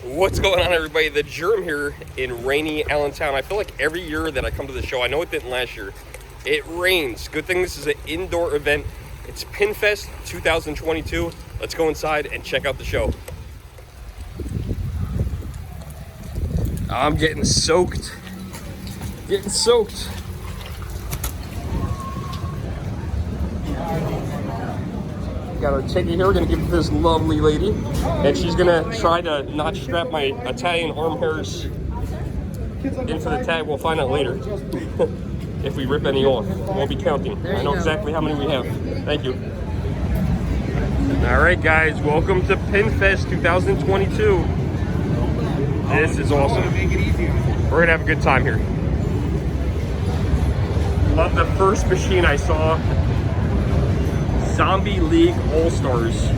What's going on, everybody? The Germ here in rainy Allentown. I feel like every year that I come to the show, I know it didn't last year, it rains. Good thing this is an indoor event. It's Pinfest 2022. Let's go inside and check out the show. I'm getting soaked. Got our ticket here. We're gonna give it to this lovely lady, and she's gonna try to not strap my Italian arm hairs into the tag. We'll find out later if we rip any off. We'll be counting. I know exactly how many we have. Thank you. All right, guys, welcome to Pinfest 2022. This is awesome. We're gonna have a good time here. Love the first machine I saw. Zombie League All-Stars,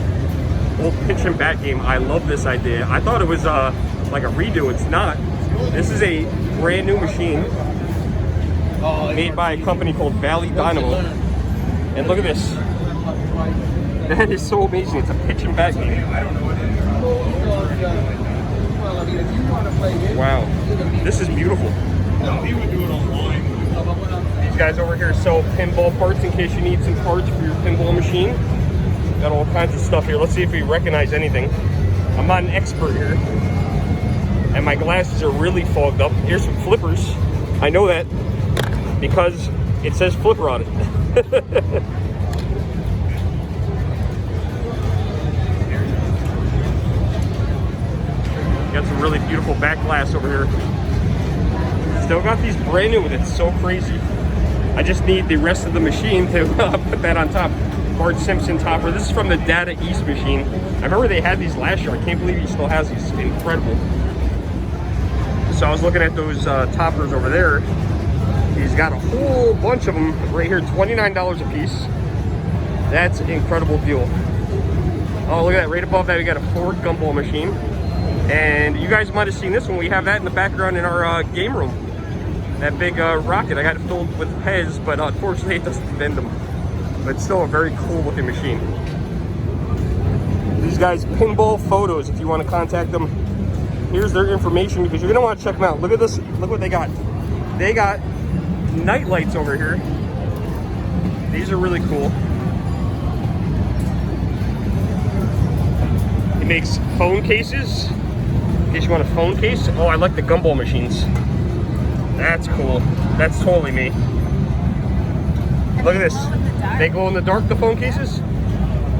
old pitch and bat game. I love this idea. I thought it was like a redo. It's not. This is a brand new machine made by a company called Valley Dynamo. And look at this. That is so amazing. It's a pitch and bat game. Wow. This is beautiful. He would do it online. These guys over here sell pinball parts in case you need some parts for your pinball machine. Got all kinds of stuff here. Let's see if we recognize anything. I'm not an expert here, and my glasses are really fogged up. Here's some flippers. I know that because it says flipper on it. Got some really beautiful back glass over here. Still got these brand new, and it's so crazy. I just need the rest of the machine to put that on top. Bart Simpson topper. This is from the Data East machine. I remember they had these last year. I can't believe he still has these. Incredible. So I was looking at those toppers over there. He's got a whole bunch of them right here, $29 a piece. That's an incredible deal. Oh, look at that. Right above that, we got a Ford Gumball machine. And you guys might have seen this one. We have that in the background in our game room. That big rocket. I got it filled with Pez, but unfortunately it doesn't bend them. But it's still a very cool looking machine. These guys, Pinball Photos, if you want to contact them. Here's their information because you're going to want to check them out. Look at this. Look what they got. They got night lights over here. These are really cool. He makes phone cases. In case you want a phone case. Oh, I like the Gumball machines. That's cool. That's totally me. Look at this. They glow in the dark, the phone cases.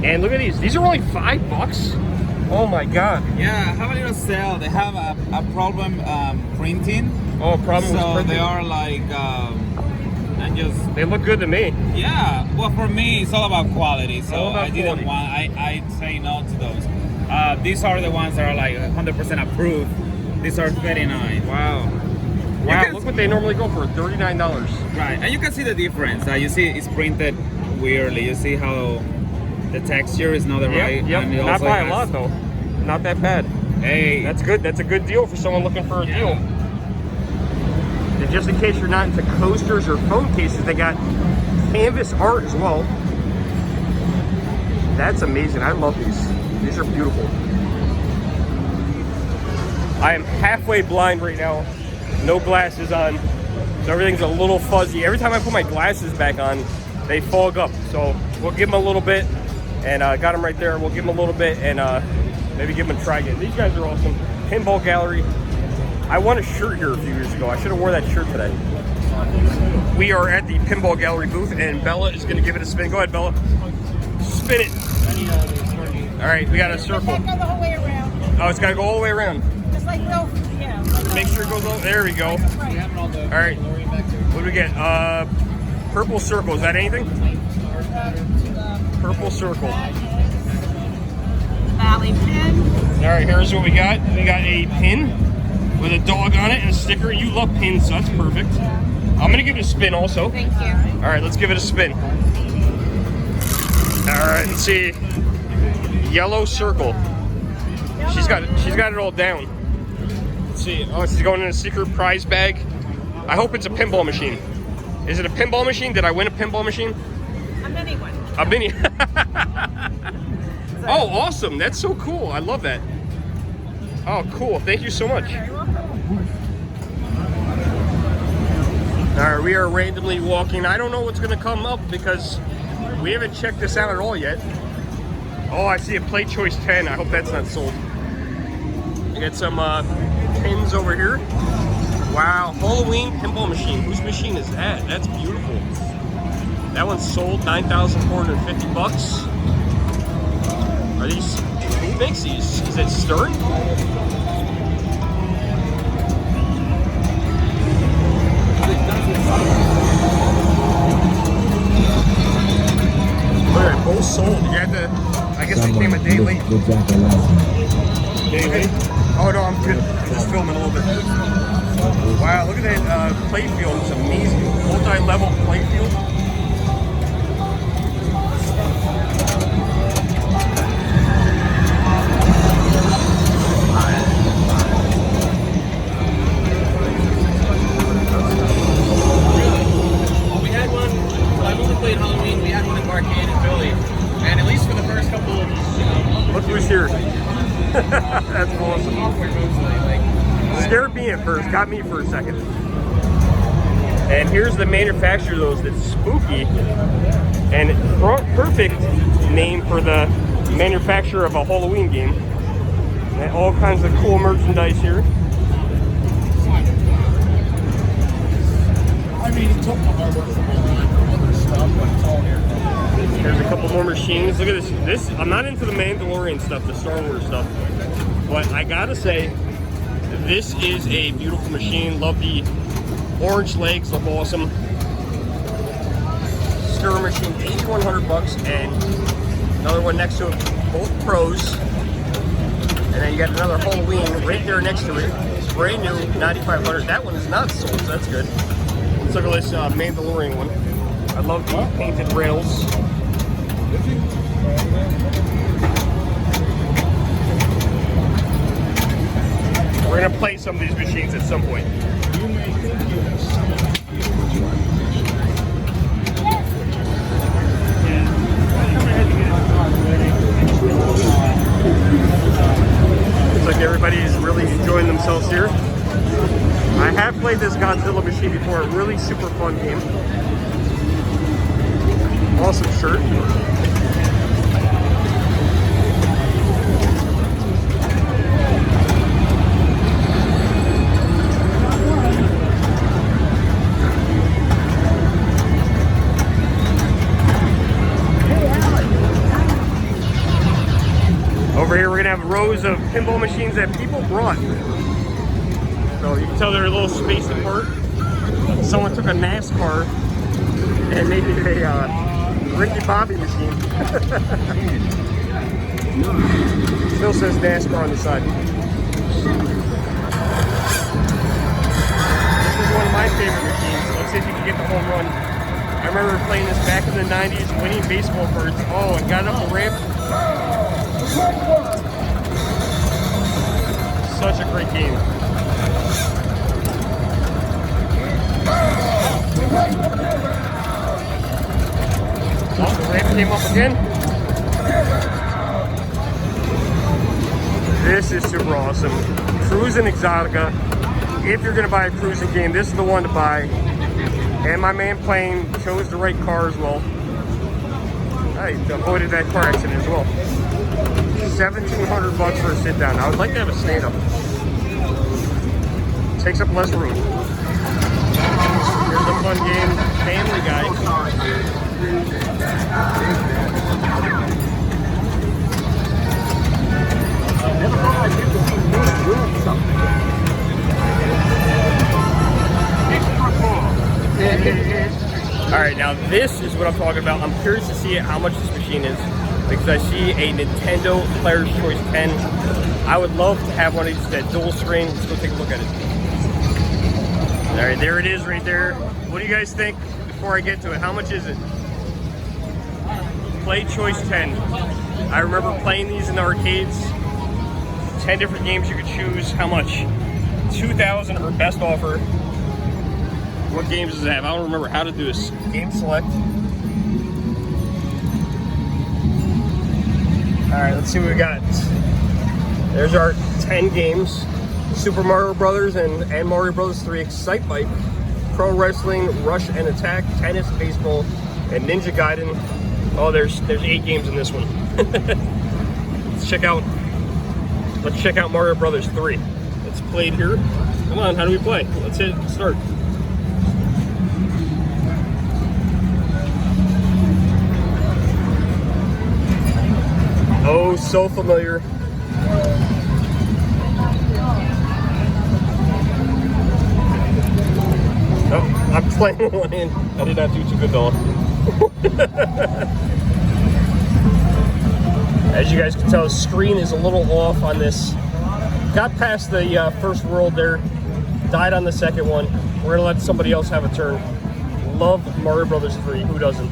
And look at these. These are only $5. Oh my God. Yeah, have a little sale. They have a problem printing. Oh, problem with printing. So they are like, and just... They look good to me. Yeah, well for me it's all about quality. So all about I didn't want, I say no to those. These are the ones that are like 100% approved. These are $39. Wow. Wow, look what they normally go for, $39. Right, and you can see the difference. You see it's printed weirdly. You see how the texture is not the right. Yep, and not by a lot though. Not that bad. Hey. That's good. That's a good deal for someone looking for a deal. And just in case you're not into coasters or phone cases, they got canvas art as well. That's amazing. I love these. These are beautiful. I am halfway blind right now. No glasses on, so everything's a little fuzzy. Every time I put my glasses back on, they fog up. So we'll give them a little bit, and got them right there. We'll give them a little bit, and maybe give them a try again. These guys are awesome. Pinball Gallery. I won a shirt here a few years ago. I should have wore that shirt today. We are at the Pinball Gallery booth, and Bella is going to give it a spin. Go ahead, Bella. Spin it. All right, we got a circle. Go the whole way around. Oh, it's got to go all the way around. Just like Will. Yeah. Make sure it goes all. There we go. All right. What do we get? Purple circle. Is that anything? Purple circle. Valley pin. All right. Here's what we got. We got a pin with a dog on it and a sticker. You love pins, so that's perfect. I'm gonna give it a spin also. Thank you. All right. Let's give it a spin. All right. Let's see. Yellow circle. She's got it all down. Let's see. Oh, she's going in a secret prize bag. I hope it's a pinball machine. Is it a pinball machine? Did I win a pinball machine? A mini one. A mini. Oh, awesome. That's so cool. I love that. Oh, cool. Thank you so much. Very welcome. All right, we are randomly walking. I don't know what's going to come up because we haven't checked this out at all yet. Oh, I see a Play Choice 10. I hope that's not sold. I got some pins over here. Wow, Halloween Pinball Machine. Whose machine is that? That's beautiful. That one's sold, $9,450. Are these, who makes these? Is it Stern? They're both sold. You had to, I guess they came a day late. Day late? Oh no, I'm good. I'm just filming a little bit. Wow, look at that playfield. It's amazing. Multi-level playfield. We had one, I've only played Halloween, we had one in Arcade in Philly. And at least for the first couple of, Look who's here. That's awesome. software mostly, like, Scared me at first, got me for a second. And here's the manufacturer of those that's spooky. And perfect name for the manufacturer of a Halloween game. And all kinds of cool merchandise here. I mean, he took my work from other stuff, but it's all here. There's a couple more machines. Look at this. I'm not into the Mandalorian stuff, the Star Wars stuff. But I gotta say, this is a beautiful machine. Love the orange legs, look awesome. Stir machine, $8,100, and another one next to it, both pros. And then you got another Halloween right there next to it. It's brand new, $9,500. That one is not sold, so that's good. Let's look at this Mandalorian one. I love the painted rails. We're gonna play some of these machines at some point. You may think you have so much fear, but you are Looks like everybody's really enjoying themselves here. I have played this Godzilla machine before, a really super fun game. Awesome shirt. Over here we're gonna have rows of pinball machines that people brought. So you can tell they're a little spaced apart. Someone took a NASCAR and made it a Ricky Bobby machine. Still says NASCAR on the side. This is one of my favorite machines. Let's see if you can get the home run. I remember playing this back in the 90s, winning baseball cards. Oh, and got up the ramp. Such a great game. Oh, the ramp came up again. This is super awesome. Cruising Exotica. If you're gonna buy a cruising game, this is the one to buy. And my man playing chose the right car as well. I avoided that car accident as well. $1,700 for a sit down. I would like to have a stand up. Takes up less room. Here's a fun game, Family Guy. All right, now this is what I'm talking about. I'm curious to see how much this machine is because I see a Nintendo Player's Choice 10. I would love to have one of these that dual screen. Let's go take a look at it. All right, there it is right there. What do you guys think before I get to it? How much is it? Play Choice 10. I remember playing these in the arcades. 10 different games you could choose. How much? $2,000 or best offer. What games does it have? I don't remember how to do this. Game select. All right, let's see what we got. There's our 10 games. Super Mario Brothers and Mario Brothers 3 Excite Bike, Pro Wrestling, Rush and Attack, Tennis, Baseball, and Ninja Gaiden. Oh, there's 8 games in this one. Let's check out Mario Brothers 3. It's played here. Come on, how do we play? Let's hit start. Oh, so familiar. Oh, I'm playing one in. I did not do too good though. As you guys can tell, the screen is a little off on this. Got past the first world there, died on the second one. We're gonna let somebody else have a turn. Love Mario Brothers 3, who doesn't?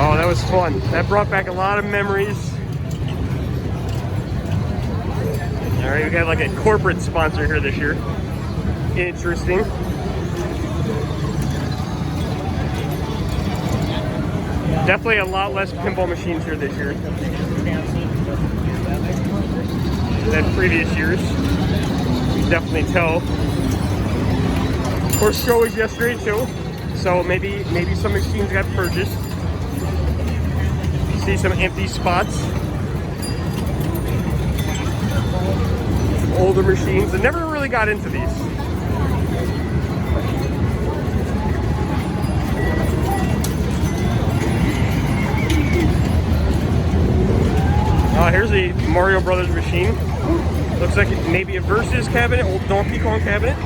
Oh, that was fun. That brought back a lot of memories. All right, we got like a corporate sponsor here this year. Interesting. Definitely a lot less pinball machines here this year than previous years. You can definitely tell. Horse show was yesterday too, so maybe some machines got purchased. You see some empty spots. Older machines. I never really got into these. Here's a Mario Brothers machine. Looks like maybe a Versus cabinet, old Donkey Kong cabinet.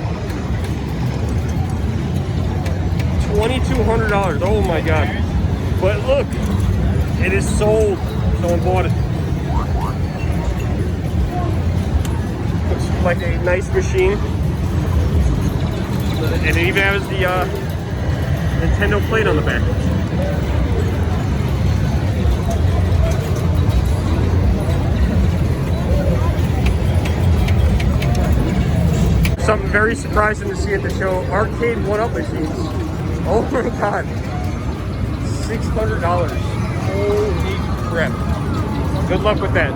$2,200. Oh my god. But look, it is sold. Someone bought it. Looks like a nice machine. And it even has the Nintendo plate on the back. Something very surprising to see at the show, arcade 1-up machines. Oh my god. $600. Holy crap. Good luck with that.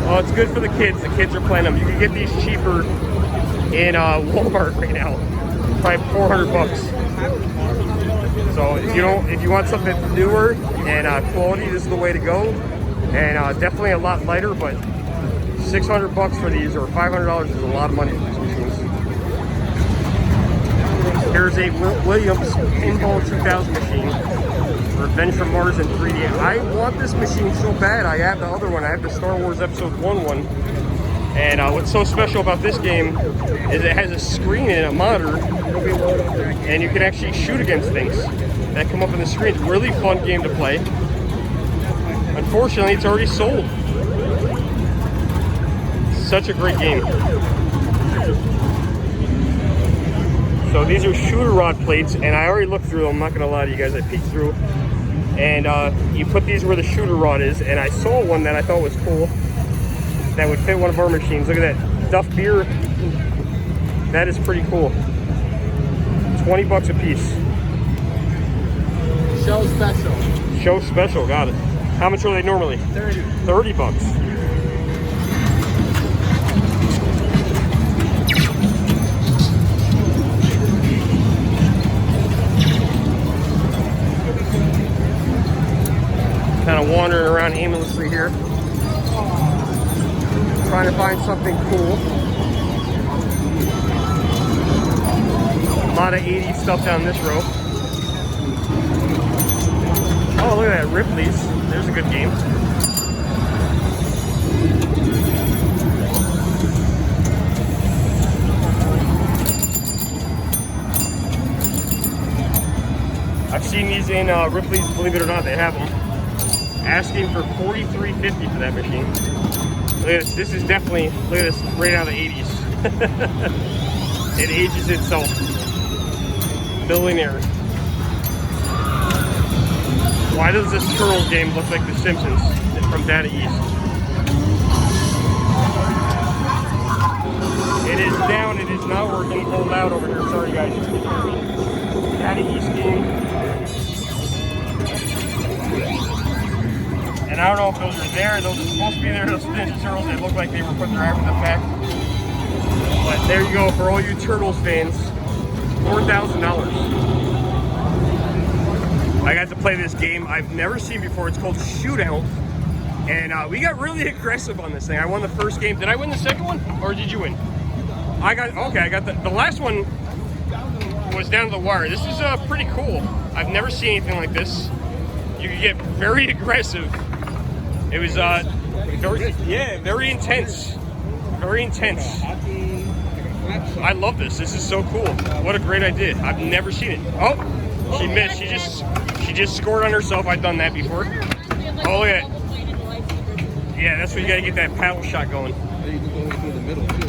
Oh, it's good for the kids. The kids are playing them. You can get these cheaper in Walmart right now. Probably $400. So if you want something newer and quality, this is the way to go. And definitely a lot lighter, but $600 for these, or $500 is a lot of money for these machines. Here's a Williams Pinball 2000 machine. Revenge from Mars in 3D. I want this machine so bad. I have the other one. I have the Star Wars Episode 1 one. And what's so special about this game is it has a screen and a monitor, and you can actually shoot against things that come up on the screen. It's a really fun game to play. Unfortunately, it's already sold. Such a great game. So these are shooter rod plates, and I already looked through them. I'm not gonna lie to you guys, I peeked through. And you put these where the shooter rod is, and I saw one that I thought was cool that would fit one of our machines. Look at that, Duff Beer. That is pretty cool. $20 a piece. Show special. Show special, got it. How much are they normally? 30. $30. Kind of wandering around aimlessly here, trying to find something cool. A lot of 80s stuff down this row. Oh, look at that, Ripley's. There's a good game. I've seen these in Ripley's, believe it or not, they have them. Asking for $43.50 for that machine. Look at this. This is definitely, look at this, right out of the 80s. It ages itself. Billionaire. Why does this Turtles game look like The Simpsons from Data East? It is down. It is not working. Hold out over here. Sorry, guys. Data East game. And I don't know if those are there, those are supposed to be there, those Ninja Turtles. They look like they were put there after the fact. But there you go, for all you Turtles fans, $4,000. I got to play this game I've never seen before. It's called Shootout. And we got really aggressive on this thing. I won the first game. Did I win the second one? Or did you win? I got the last one was down to the wire. This is pretty cool. I've never seen anything like this. You can get very aggressive. It was very intense. Very intense. I love this. This is so cool. What a great idea. I've never seen it. Oh, she missed. She just scored on herself. I've done that before. Oh, look at it. Yeah, that's where you got to get that paddle shot going.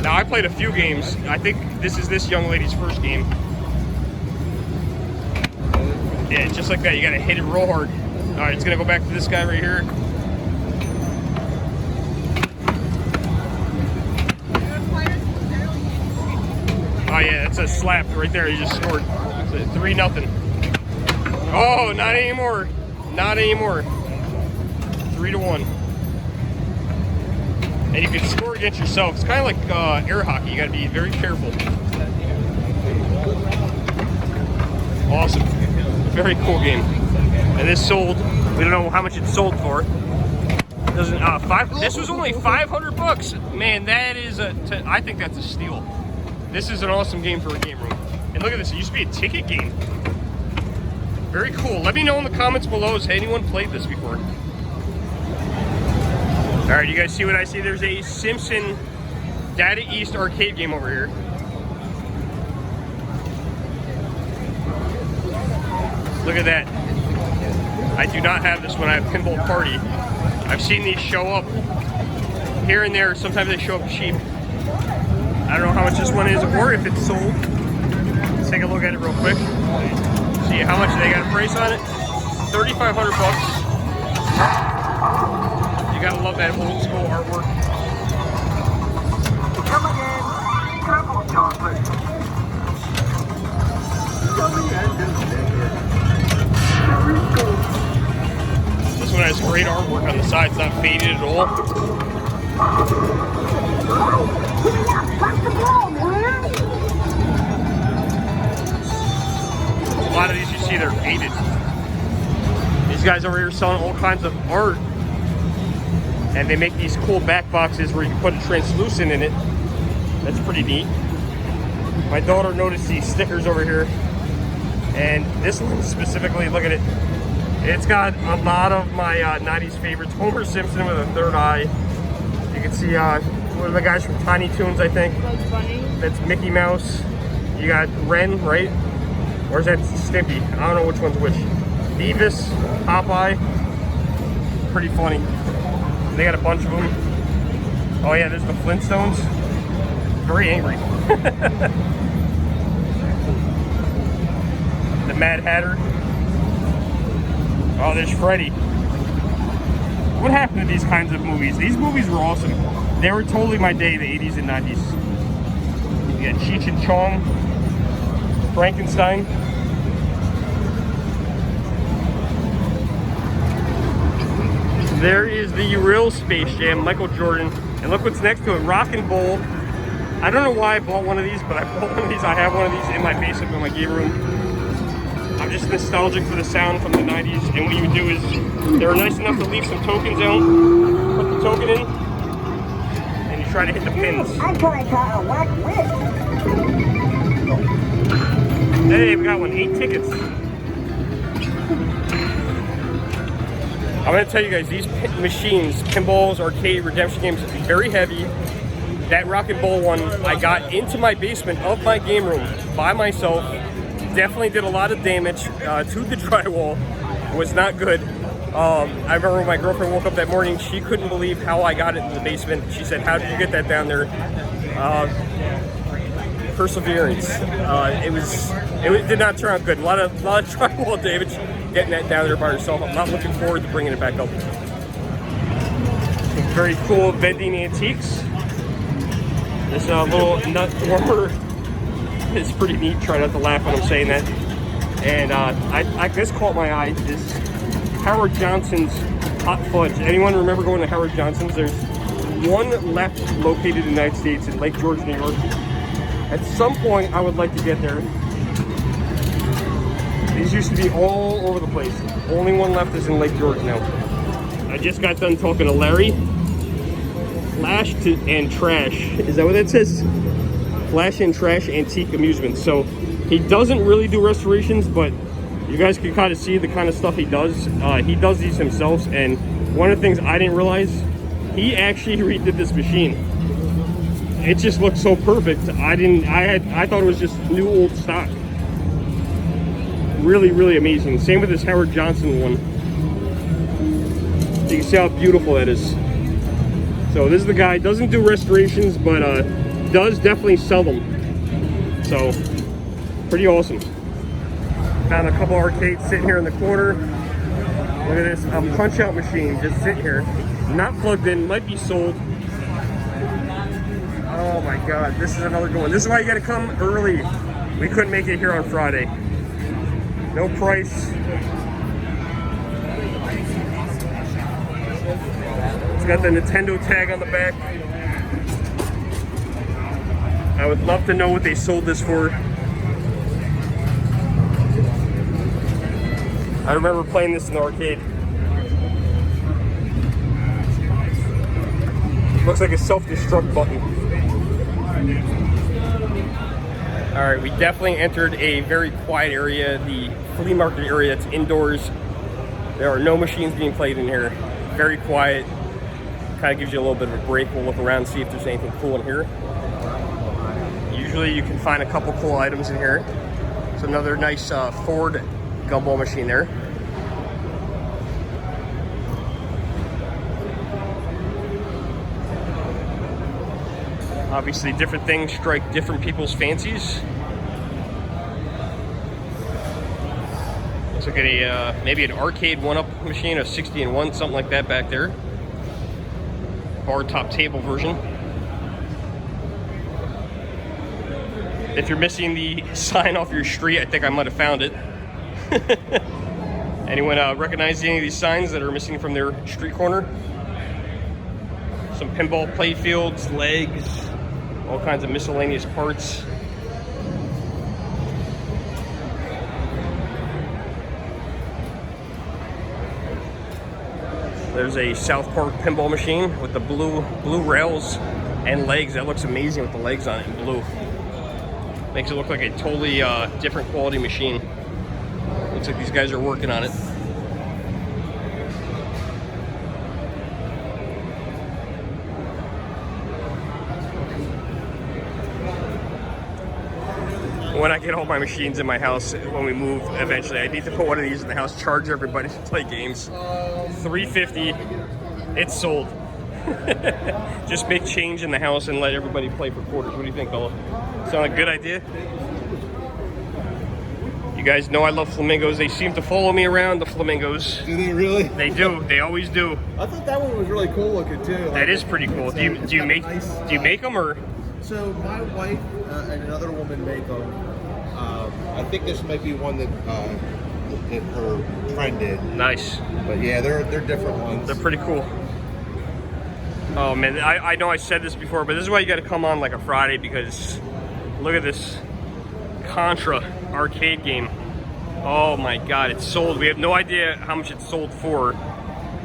Now, I played a few games. I think this is this young lady's first game. Yeah, just like that. You got to hit it real hard. All right, it's going to go back to this guy right here. Oh, yeah, that's a slap right there. He just scored. It's 3-0. Oh, not anymore. Not anymore. 3-1. And you can score against yourself. It's kind of like air hockey. You got to be very careful. Awesome. Very cool game. And this sold. We don't know how much it sold for. This was only $500. Man, that is I think that's a steal. This is an awesome game for a game room. And look at this. It used to be a ticket game. Very cool. Let me know in the comments below. Has anyone played this before? All right, you guys see what I see? There's a Simpson Data East arcade game over here. Look at that. I do not have this one. I have Pinball Party. I've seen these show up here and there. Sometimes they show up cheap. I don't know how much this one is or if it's sold. Let's take a look at it real quick. See how much they got a price on it. $3,500. You gotta love that old school artwork. Come again, triple chocolate. This one has great artwork on the side. It's not faded at all. A lot of these you see, they're faded. These guys over here selling all kinds of art. And they make these cool back boxes where you can put a translucent in it. That's pretty neat. My daughter noticed these stickers over here. And this one specifically, look at it. It's got a lot of my 90s favorites. Homer Simpson with a third eye. You can see one of the guys from Tiny Toons, I think. That's Mickey Mouse. You got Ren, right? Or is that Stimpy? I don't know which one's which. Beavis, Popeye. Pretty funny. They got a bunch of them. Oh yeah, there's the Flintstones. Very angry. The Mad Hatter. Oh, there's Freddy. What happened to these kinds of movies? These movies were awesome. They were totally my day, the 80s and 90s. You got Cheech and Chong, Frankenstein. There is the real Space Jam, Michael Jordan. And look what's next to it, Rock and Bowl. I don't know why I bought one of these, but I bought one of these. I have one of these in my basement in my game room. I'm just nostalgic for the sound from the 90s. And what you do is, they were nice enough to leave some tokens out. Put the token in, and you try to hit the pins. I'm going to call a what with. Hey, we got one, 8 tickets. I'm going to tell you guys, these machines, pinballs, arcade, redemption games, very heavy. That Rock and Bowl one, I got into my basement of my game room by myself. Definitely did a lot of damage to the drywall. Was not good. I remember when my girlfriend woke up that morning, she couldn't believe how I got it in the basement. She said, "How did you get that down there?" Perseverance. It did not turn out good. A lot of drywall damage getting that down there by herself. I'm not looking forward to bringing it back up. Some very cool vending antiques. This little nut warmer is pretty neat. Try not to laugh when I'm saying that. And I just caught my eye. This Howard Johnson's Hot Fudge. Anyone remember going to Howard Johnson's? There's one left located in the United States in Lake George, New York. At some point, I would like to get there. These used to be all over the place. Only one left is in Lake George now. I just got done talking to Larry. Flash and Trash. Is that what that says? Flash and Trash Antique Amusements. So he doesn't really do restorations, but you guys can kind of see the kind of stuff he does. He does these himself, and one of the things I didn't realize, he actually redid this machine. It just looks so perfect. I thought it was just new old stock. Really, really amazing. Same with this Howard Johnson one. You can see how beautiful that is. So this is the guy, doesn't do restorations, but does definitely sell them. So, pretty awesome. Found a couple arcades sitting here in the corner. Look at this, a punch-out machine just sitting here. Not plugged in, might be sold. Oh my God, this is another good one. This is why you gotta come early. We couldn't make it here on Friday. No price. It's got the Nintendo tag on the back. I would love to know what they sold this for. I remember playing this in the arcade. Looks like a self-destruct button. All right, we definitely entered a very quiet area, the flea market area. It's indoors. There are no machines being played in here. Very quiet. Kind of gives you a little bit of a break. We'll look around and see if there's anything cool in here. Usually you can find a couple cool items in here. It's another nice Ford Gumball machine there. Obviously, different things strike different people's fancies. Let's look at a maybe an arcade one-up machine, a 60-in-1, something like that back there. Bar top table version. If you're missing the sign off your street, I think I might have found it. Anyone recognize any of these signs that are missing from their street corner? Some pinball play fields, legs, all kinds of miscellaneous parts. There's a South Park pinball machine with the blue rails and legs. That looks amazing with the legs on it in blue. Makes it look like a totally different quality machine. Looks like these guys are working on it. When I get all my machines in my house, when we move eventually, I need to put one of these in the house, charge everybody to play games. $350, it's sold. Just make change in the house and let everybody play for quarters. What do you think, fella? Sound like a good idea? You guys know I love flamingos. They seem to follow me around, the flamingos. Do they really? They do. They always do. I thought that one was really cool looking too. That is pretty cool. Do you make them or? So my wife and another woman make them. I think this might be one that her friend did. Nice. But yeah, they're different ones. They're pretty cool. Oh man, I know I said this before, but this is why you got to come on like a Friday, because look at this Contra arcade game. Oh my God, it's sold. We have no idea how much it's sold for,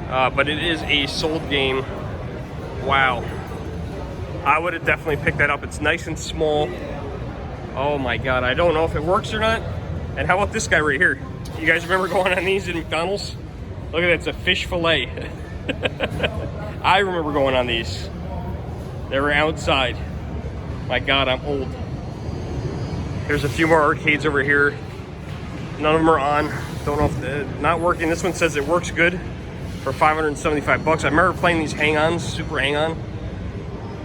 but it is a sold game. Wow. I would have definitely picked that up. It's nice and small. Oh my God, I don't know if it works or not. And how about this guy right here? You guys remember going on these at McDonald's? Look at that, it's a fish fillet. I remember going on these. They were outside. My God, I'm old. There's a few more arcades over here. None of them are on. Don't know if they're not working. This one says it works good for $575. I remember playing these hang-ons, Super Hang-On,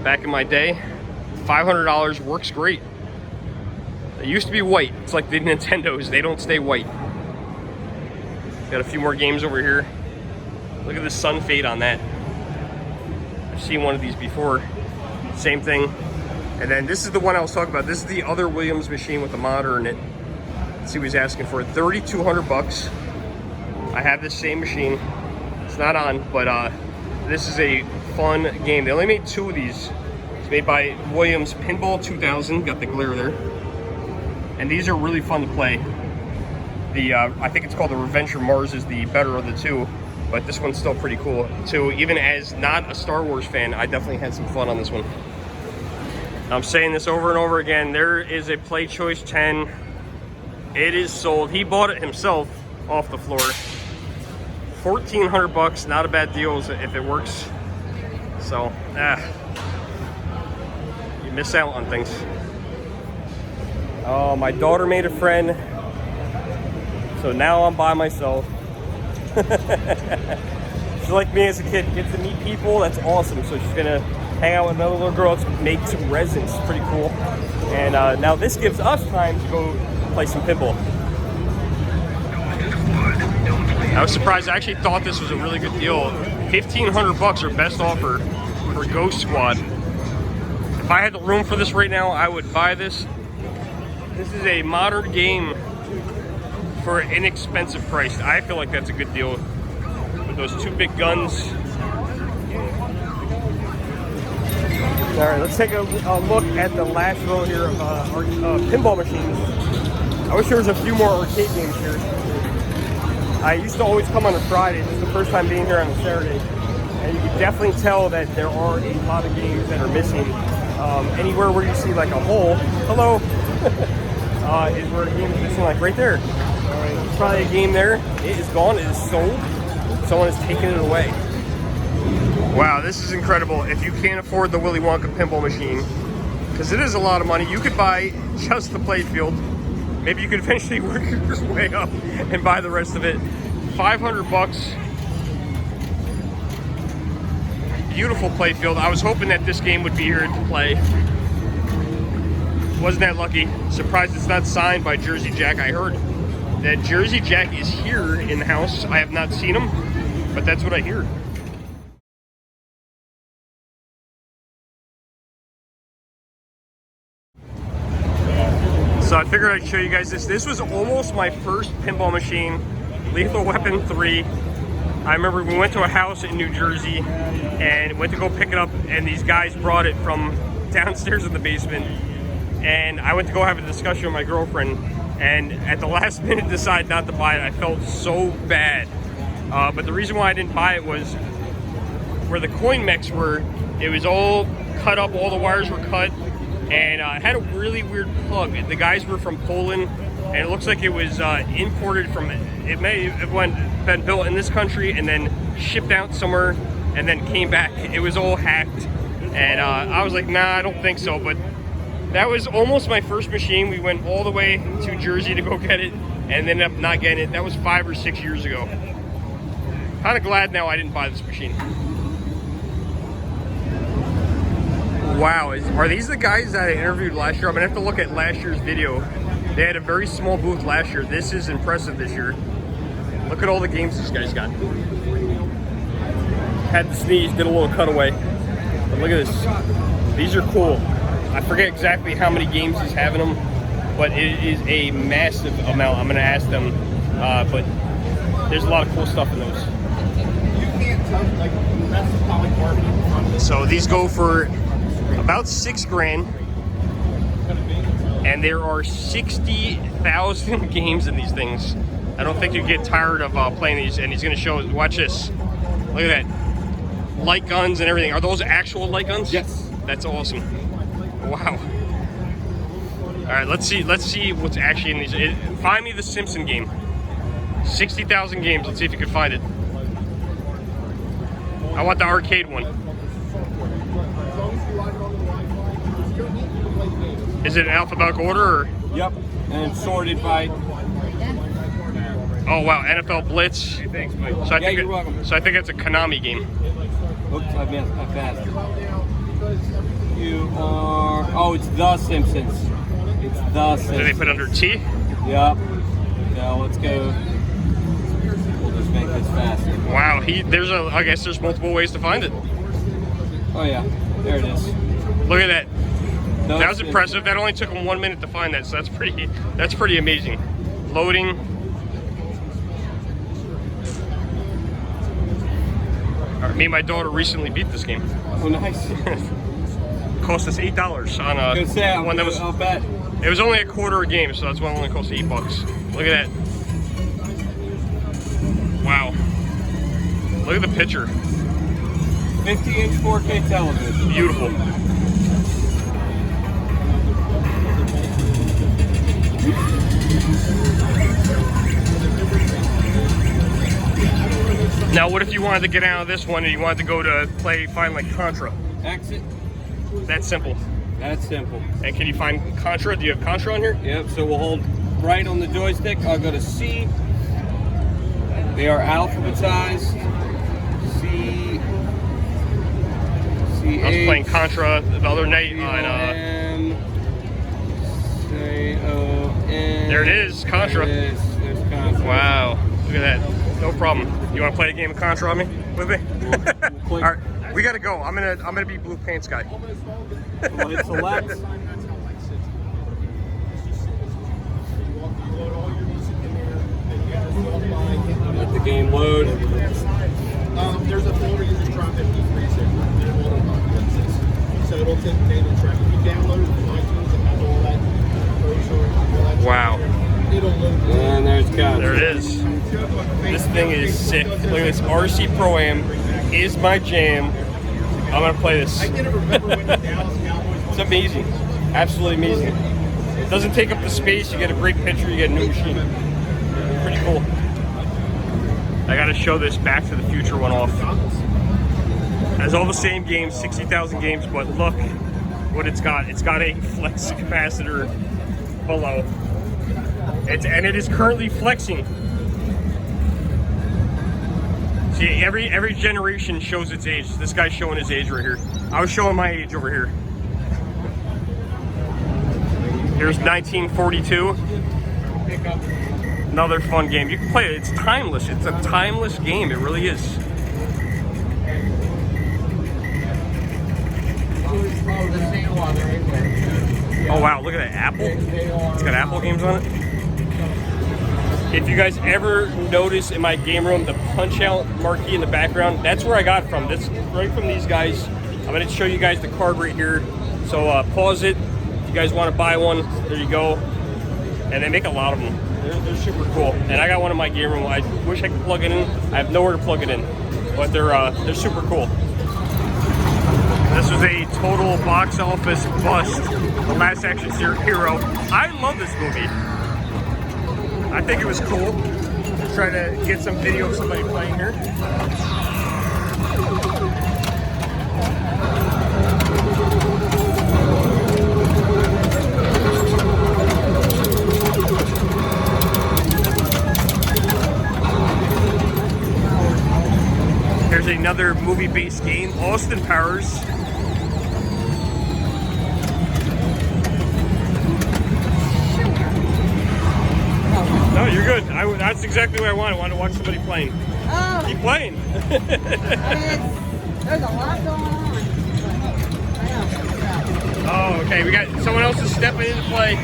back in my day. $500, works great. They used to be white. It's like the Nintendos, they don't stay white. Got a few more games over here. Look at the sun fade on that. I've seen one of these before. Same thing. And then this is the one I was talking about. This is the other Williams machine with the monitor in it. Let's see what he's asking for. $3,200. I have this same machine. It's not on, but this is a fun game. They only made 2 of these. It's made by Williams Pinball 2000. Got the glare there. And these are really fun to play. I think it's called the Reventure Mars is the better of the 2, but this one's still pretty cool too. Even as not a Star Wars fan, I definitely had some fun on this one. I'm saying this over and over again. There is a Play Choice 10. It is sold. He bought it himself off the floor. 1,400 bucks, not a bad deal if it works. So, you miss out on things. Oh, my daughter made a friend. So now I'm by myself. She's like me as a kid, gets to meet people, that's awesome. So she's gonna hang out with another little girl, to make some resins, pretty cool. And now this gives us time to go play some pinball. I was surprised, I actually thought this was a really good deal. 1,500 bucks or best offer for Ghost Squad. If I had the room for this right now, I would buy this. This is a modern game for an inexpensive price. I feel like that's a good deal with those 2 big guns. All right, let's take a look at the last row here of our pinball machines. I wish there was a few more arcade games here. I used to always come on a Friday. This is the first time being here on a Saturday. And you can definitely tell that there are a lot of games that are missing. Anywhere where you see like a hole, hello, is where a game is missing, like right there. There's probably a game there. It is gone. It is sold. Someone has taken it away. Wow, this is incredible. If you can't afford the Willy Wonka pinball machine, because it is a lot of money, you could buy just the playfield. Maybe you could eventually work your way up and buy the rest of it. 500 bucks. Beautiful playfield. I was hoping that this game would be here to play. Wasn't that lucky. Surprised it's not signed by Jersey Jack. I heard that Jersey Jack is here in the house. I have not seen him, but that's what I hear. So I figured I'd show you guys this. This was almost my first pinball machine, Lethal Weapon 3. I remember we went to a house in New Jersey and went to go pick it up, and these guys brought it from downstairs in the basement. And I went to go have a discussion with my girlfriend, and at the last minute decided not to buy it. I felt so bad. But the reason why I didn't buy it was where the coin mechs were, it was all cut up, all the wires were cut, and it had a really weird plug. The guys were from Poland, and it looks like it was imported from, it may have been built in this country and then shipped out somewhere and then came back. It was all hacked, and I was like, nah, I don't think so. But that was almost my first machine. We went all the way to Jersey to go get it and ended up not getting it. That was 5 or 6 years ago. Kind of glad now I didn't buy this machine. Wow, are these the guys that I interviewed last year? I'm gonna have to look at last year's video. They had a very small booth last year. This is impressive this year. Look at all the games this guy's got. Had to sneeze, did a little cutaway. But look at this. These are cool. I forget exactly how many games he's having them, but it is a massive amount. I'm gonna ask them, but there's a lot of cool stuff in those. So these go for about $6 grand, and there are 60,000 games in these things. I don't think you get tired of playing these. And he's going to show us. Watch this. Look at that, light guns and everything. Are those actual light guns? Yes. That's awesome. Wow. All right, let's see what's actually in these. Find me the Simpson game. 60,000 games. Let's see if you can find it. I want the arcade one. Is it in alphabetical order? Or? Yep. And it's sorted by. Oh wow, NFL Blitz. Hey, thanks, Mike. So I yeah, think you're welcome. So I think it's a Konami game. Oops, I missed my fast. You are. Oh, it's The Simpsons. It's The Simpsons. Did they put under T? Yep. So let's go. We'll just make this faster. Wow, I guess there's multiple ways to find it. Oh yeah, there it is. Look at that. The That was Simpsons. impressive. That only took him 1 minute to find that, so that's pretty amazing. Loading. Me and my daughter recently beat this game. Oh, nice. Cost us $8 on a Good say, one that was. I'll bet. It was only a quarter a game, so that's why it only cost $8. Look at that. Wow. Look at the picture. 50-inch 4K television. Beautiful. Now, what if you wanted to get out of this one and you wanted to go to find like Contra? Exit. That's simple. That's simple. And can you find Contra? Do you have Contra on here? Yep, so we'll hold right on the joystick. I'll go to C. They are alphabetized. C. C. I was playing Contra the other night on. There it is, Contra. There's Contra. Wow, look at that. No problem. You want to play a game of Contra on me? With me? All right, we gotta go. I'm gonna be blue pants guy. We'll hit select. Let the game load. There's a folder you can drop MP3s in. So it'll take the name and track. If you download it from iTunes and have all that brochure and all that. Wow. It'll load. And there's Contra. There it is. This thing is sick. Look at this. RC Pro-Am is my jam. I'm gonna play this. I didn't remember when the Dallas Cowboys. It's amazing. Absolutely amazing. It doesn't take up the space. You get a great picture. You get a new machine. Pretty cool. I gotta show this Back to the Future one off. Has all the same games, 60,000 games, but look what it's got. It's got a flex capacitor below. And it is currently flexing. See, every generation shows its age. This guy's showing his age right here. I was showing my age over here. Here's 1942. Another fun game. You can play it. It's timeless. It's a timeless game. It really is. Oh wow, look at that Apple. It's got Apple games on it. If you guys ever notice in my game room the punch out marquee in the background, that's where I got it from. That's right from these guys. I'm gonna show you guys the card right here. So pause it. If you guys want to buy one, there you go. And they make a lot of them. They're super cool. And I got one in my game room. I wish I could plug it in. I have nowhere to plug it in. But they're super cool. This was a total box office bust. The Last Action Hero. I love this movie. I think it was cool. Let's try to get some video of somebody playing here. Here's another movie-based game, Austin Powers. No, you're good. That's exactly what I wanted. I wanted to watch somebody playing. Oh, Keep playing. there's a lot going on. Oh, okay. We got someone else is stepping into play.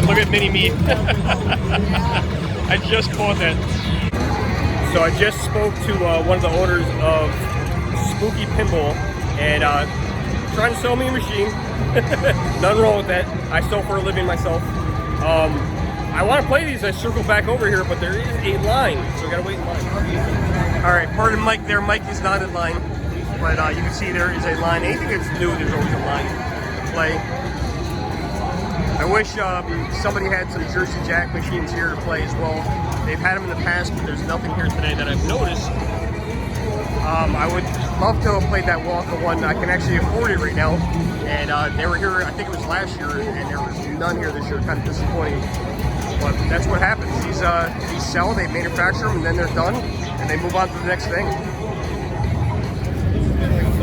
Look at Mini Me. I just caught that. So I just spoke to one of the owners of Spooky Pinball and trying to sell me a machine. Nothing wrong with that. I sell for a living myself. I want to play these. I circle back over here, but there is a line, so we gotta wait in line. All right, pardon Mike there. Mike is not in line, but you can see there is a line. Anything that's new, there's always a line to play. I wish somebody had some Jersey Jack machines here to play as well. They've had them in the past, but there's nothing here today that I've noticed. I would love to have played that Walker one. I can actually afford it right now. And they were here, I think it was last year, and there was none here this year. Kind of disappointing. But that's what happens. These sell, they manufacture them, and then they're done, and they move on to the next thing.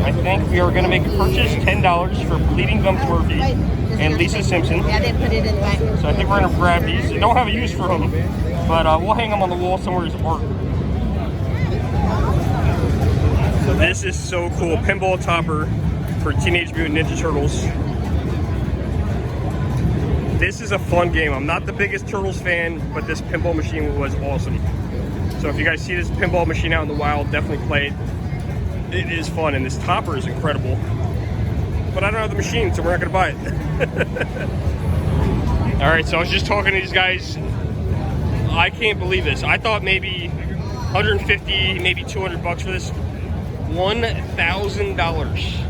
I think we are going to make a purchase, $10 for Bleeding Gums Murphy and Lisa Simpson. Yeah, they put it in the back. So I think we're going to grab these. They don't have a use for them, but we'll hang them on the wall somewhere as art. This is so cool. Pinball topper for Teenage Mutant Ninja Turtles. This is a fun game. I'm not the biggest Turtles fan, but this pinball machine was awesome. So if you guys see this pinball machine out in the wild, definitely play it. It is fun, and this topper is incredible. But I don't have the machine, so we're not gonna buy it. All right, so I was just talking to these guys. I can't believe this. I thought maybe 150, maybe 200 bucks for this. $1,000.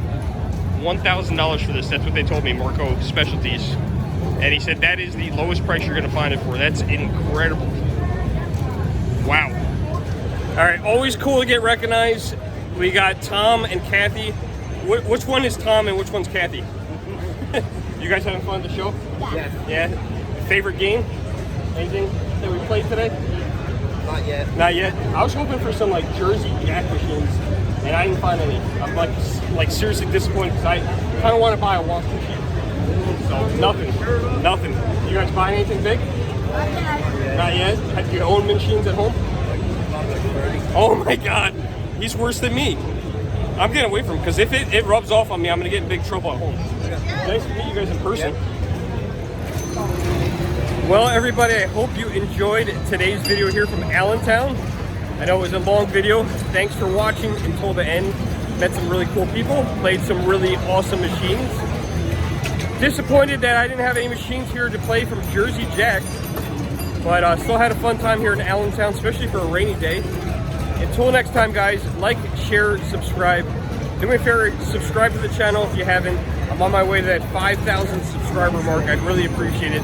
$1,000 for this. That's what they told me, Marco Specialties. And he said that is the lowest price you're gonna find it for. That's incredible. Wow. All right, always cool to get recognized. We got Tom and Kathy. Which one is Tom and which one's Kathy? You guys having fun at the show? Yes. Yeah. Favorite game? Anything that we played today? Not yet. Not yet. I was hoping for some like Jersey Jack machines, and I didn't find any. I'm like seriously disappointed because I kind of want to buy a walk machine. So nothing. You guys buy anything big? Not yet. Have you own machines at home? Oh my God, he's worse than me. I'm getting away from him because if it rubs off on me, I'm gonna get in big trouble at home. Nice to meet you guys in person. Well, everybody, I hope you enjoyed today's video here from Allentown. I know it was a long video. Thanks for watching until the end. Met some really cool people, played some really awesome machines. Disappointed that I didn't have any machines here to play from Jersey Jack, but still had a fun time here in Allentown, especially for a rainy day. Until next time, guys, like, share, subscribe. Do me a favor, subscribe to the channel if you haven't. I'm on my way to that 5,000 subscriber mark. I'd really appreciate it.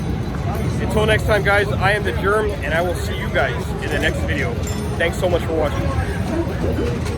Until next time, guys, I am the Germ, and I will see you guys in the next video. Thanks so much for watching.